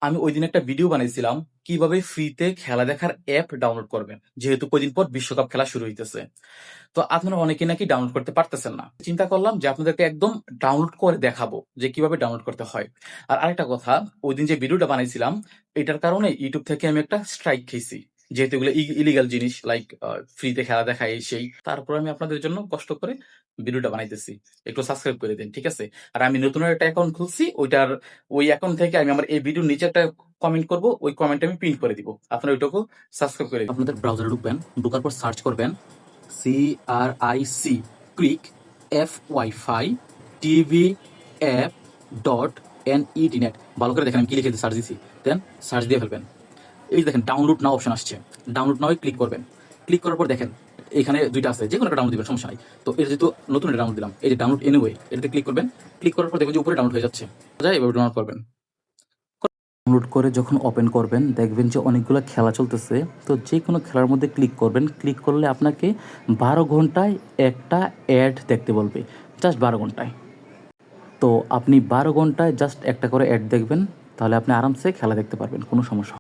আমি ওইদিন একটা ভিডিও বানাইছিলাম কিভাবে ফ্রিতে খেলা দেখার অ্যাপ ডাউনলোড করবেন, যেহেতু কদিন পর বিশ্বকাপ খেলা শুরু হইতেছে। তো আপনারা অনেকে নাকি ডাউনলোড করতে পারতেছেন না। চিন্তা করলাম যে আপনাদেরকে একদম ডাউনলোড করে দেখাবো যে কিভাবে ডাউনলোড করতে হয়। আর আরেকটা কথা, ওইদিন যে ভিডিওটা বানাইছিলাম এটার কারণে ইউটিউব থেকে আমি একটা স্ট্রাইক খেয়েছি, যেহেতু এগুলো ইলিগাল জিনিস, লাইক ফ্রিতে খেলা দেখা এই সেই। তারপর আমি আপনাদের জন্য কষ্ট করে ভিডিওটা বানাইতেছি, একটু সাবস্ক্রাইব করে দিন, ঠিক আছে? আর আমি নতুন একটা অ্যাকাউন্ট খুলছি, ওই অ্যাকাউন্ট থেকে আমি আমার এই ভিডিওর নিচে একটা কমেন্ট করব, ওই কমেন্টে আমি পিন করে দিব, আপনারা ওইটাকে সাবস্ক্রাইব করে দিন। আপনাদের ব্রাউজারে ঢুকবেন, ঢোকার পর সার্চ করবেন CRIC ক্রিক FY5 TV app .net। ভালো করে দেখেন আমি কি লিখে সার্চ দিছি, দেন সার্চ দিয়ে ফেলবেন। এই যে দেখেন ডাউনলোড নাও অপশন আসছে, ডাউনলোড নাও ক্লিক করবেন। ক্লিক করার পর দেখেন এখানে দুইটা আছে, যে কোনো একটা ডাউনলোড দিবেন, সমস্যা নাই। তো এটা যেহেতু নতুন একটা ডাউনলোড দিলাম, এই যে ডাউনলোড এনিওয়ে, এটাতে ক্লিক করবেন। ক্লিক করার পর দেখবেন যে উপরে ডাউনলোড হয়ে যাচ্ছে, যায় এভাবে ডাউনলোড করবেন। ডাউনলোড করে যখন ওপেন করবেন দেখবেন যে অনেকগুলো খেলা চলতেছে। তো যে কোনো খেলার মধ্যে ক্লিক করবেন, ক্লিক করলে আপনাকে 12 ঘন্টায় একটা অ্যাড দেখতে বলবে, জাস্ট 12 ঘন্টায়। তো আপনি 12 ঘন্টায় জাস্ট একটা করে অ্যাড দেখবেন, তাহলে আপনি আরামসে খেলা দেখতে পারবেন, কোনো সমস্যা